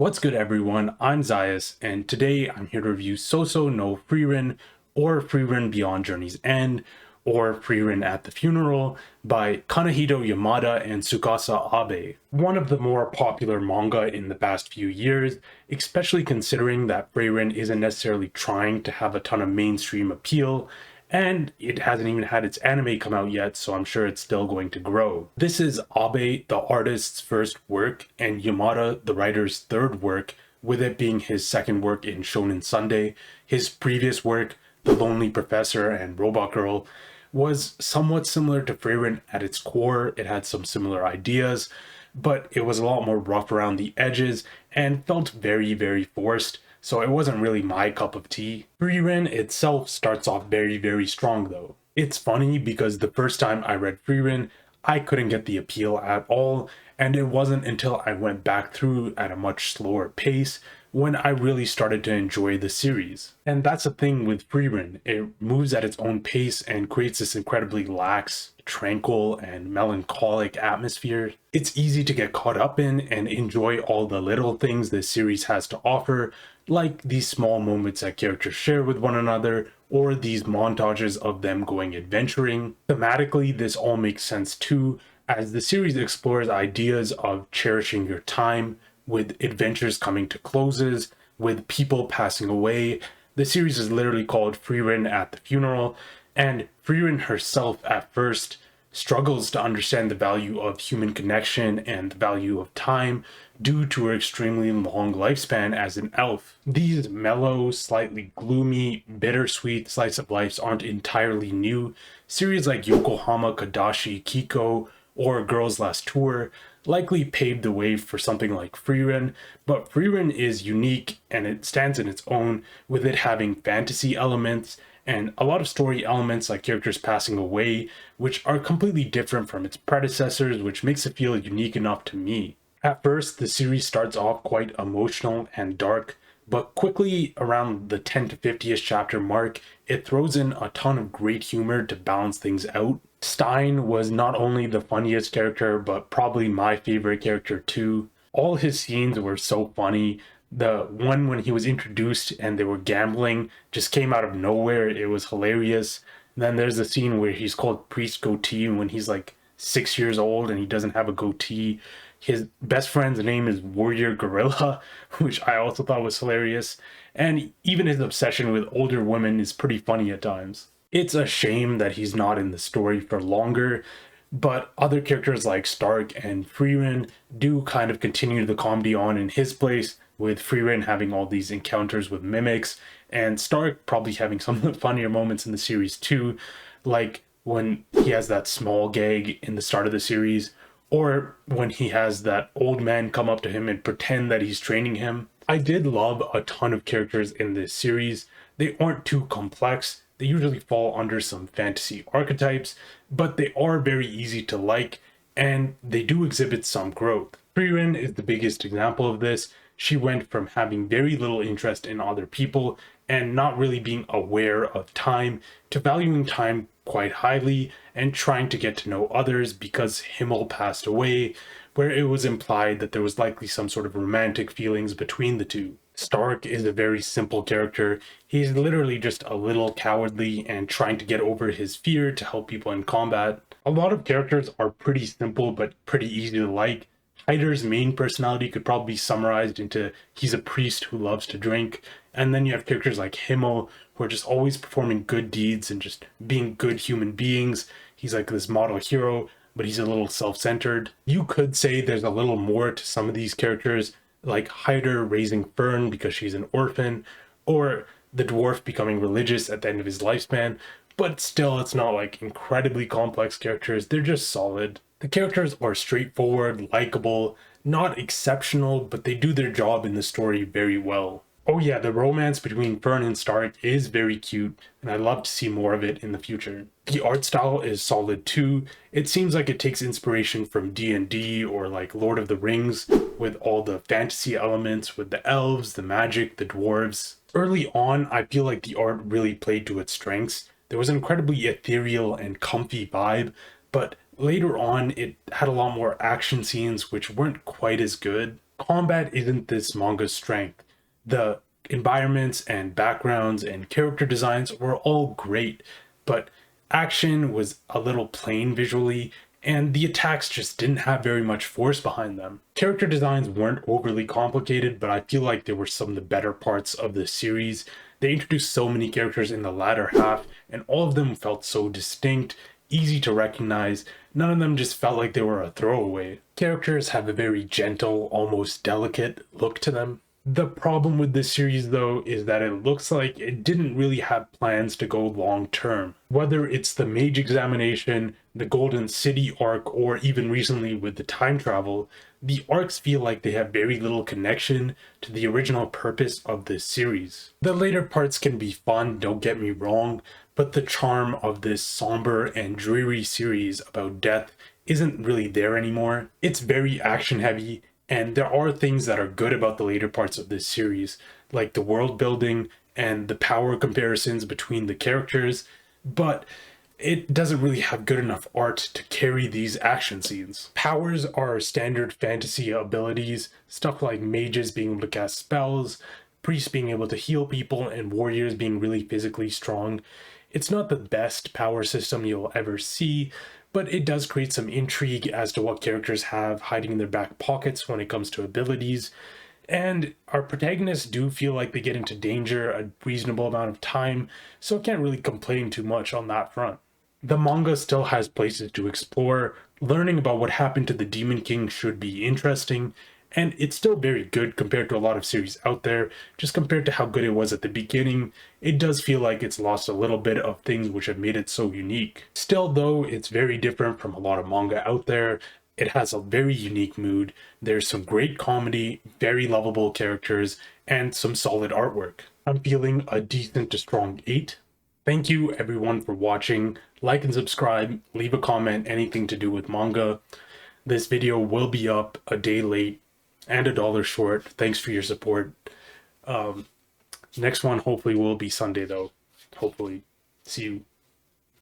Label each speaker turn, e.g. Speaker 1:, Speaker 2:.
Speaker 1: What's good, everyone? I'm Zayas, and today I'm here to review Sousou no Frieren, or Frieren Beyond Journey's End, or Frieren at the Funeral by Kanehito Yamada and Tsukasa Abe. One of the more popular manga in the past few years, especially considering that Frieren isn't necessarily trying to have a ton of mainstream appeal, and it hasn't even had its anime come out yet, so I'm sure it's still going to grow. This is Abe, the artist's first work, and Yamada, the writer's third work, with it being his second work in Shounen Sunday. His previous work, The Lonely Professor and Robot Girl, was somewhat similar to Frieren at its core. It had some similar ideas, but it was a lot more rough around the edges and felt very forced. So it wasn't really my cup of tea. Frieren itself starts off very strong though. It's funny because the first time I read Frieren, I couldn't get the appeal at all, and it wasn't until I went back through at a much slower pace when I really started to enjoy the series. And that's the thing with Frieren, it moves at its own pace and creates this incredibly lax, tranquil, and melancholic atmosphere. It's easy to get caught up in and enjoy all the little things this series has to offer, like these small moments that characters share with one another, or these montages of them going adventuring. Thematically, this all makes sense too, as the series explores ideas of cherishing your time, with adventures coming to closes, with people passing away. The series is literally called Frieren at the Funeral, and Frieren herself at first struggles to understand the value of human connection and the value of time due to her extremely long lifespan as an elf. These mellow, slightly gloomy, bittersweet slice of lives aren't entirely new. Series like Yokohama Kadashi Kiko or Girls Last Tour likely paved the way for something like Frieren, but Frieren is unique and it stands in its own, with it having fantasy elements and a lot of story elements like characters passing away, which are completely different from its predecessors, which makes it feel unique enough to me. At first, the series starts off quite emotional and dark, but quickly around the 10 to 50th chapter mark, it throws in a ton of great humor to balance things out. Stein was not only the funniest character, but probably my favorite character too. All his scenes were so funny. The one when he was introduced and they were gambling just came out of nowhere. It was hilarious. And then there's a scene where he's called Priest Goatee when he's like 6 years old and he doesn't have a goatee. His best friend's name is Warrior Gorilla, which I also thought was hilarious. And even his obsession with older women is pretty funny at times. It's a shame that he's not in the story for longer, but other characters like Stark and Frieren do kind of continue the comedy on in his place, with Frieren having all these encounters with mimics, and Stark probably having some of the funnier moments in the series too, like when he has that small gag in the start of the series, or when he has that old man come up to him and pretend that he's training him. I did love a ton of characters in this series. They aren't too complex. They usually fall under some fantasy archetypes, but they are very easy to like, and they do exhibit some growth. Frieren is the biggest example of this. She went from having very little interest in other people and not really being aware of time to valuing time quite highly and trying to get to know others because Himmel passed away, where it was implied that there was likely some sort of romantic feelings between the two. Stark is a very simple character. He's literally just a little cowardly and trying to get over his fear to help people in combat. A lot of characters are pretty simple but pretty easy to like. Hyder's main personality could probably be summarized into he's a priest who loves to drink, and then you have characters like Himmel who are just always performing good deeds and just being good human beings. He's like this model hero, but he's a little self-centered. You could say there's a little more to some of these characters, like Hyder raising Fern because she's an orphan, or the dwarf becoming religious at the end of his lifespan, but still it's not like incredibly complex characters, they're just solid. The characters are straightforward, likable, not exceptional, but they do their job in the story very well. Oh yeah, the romance between Fern and Stark is very cute, and I'd love to see more of it in the future. The art style is solid too. It seems like it takes inspiration from D&D or like Lord of the Rings, with all the fantasy elements with the elves, the magic, the dwarves. Early on, I feel like the art really played to its strengths. There was an incredibly ethereal and comfy vibe, but later on it had a lot more action scenes which weren't quite as good. combat isn't this manga's strength. The environments and backgrounds and character designs were all great, but action was a little plain visually, and the attacks just didn't have very much force behind them. Character designs weren't overly complicated, but I feel like they were some of the better parts of the series. They introduced so many characters in the latter half, and all of them felt so distinct, easy to recognize. None of them just felt like they were a throwaway. Characters have a very gentle, almost delicate look to them. The problem with this series, though, is that it looks like it didn't really have plans to go long term. Whether it's the Mage Examination, the Golden City arc, or even recently with the time travel, the arcs feel like they have very little connection to the original purpose of this series. The later parts can be fun, don't get me wrong, but the charm of this somber and dreary series about death isn't really there anymore. It's very action heavy, and there are things that are good about the later parts of this series, like the world building and the power comparisons between the characters, but it doesn't really have good enough art to carry these action scenes. Powers are standard fantasy abilities, stuff like mages being able to cast spells, priests being able to heal people, and warriors being really physically strong. It's not the best power system you'll ever see, but it does create some intrigue as to what characters have hiding in their back pockets when it comes to abilities. And our protagonists do feel like they get into danger a reasonable amount of time, so I can't really complain too much on that front. The manga still has places to explore. Learning about what happened to the Demon King should be interesting, and it's still very good compared to a lot of series out there. Just compared to how good it was at the beginning, it does feel like it's lost a little bit of things which have made it so unique. Still though, it's very different from a lot of manga out there. It has a very unique mood. There's some great comedy, very lovable characters, and some solid artwork. I'm feeling a decent to strong 8. Thank you everyone for watching. Like and subscribe, leave a comment, anything to do with manga. This video will be up a day late and $1 short. Thanks for your support. Next one hopefully will be Sunday though. Hopefully. See you.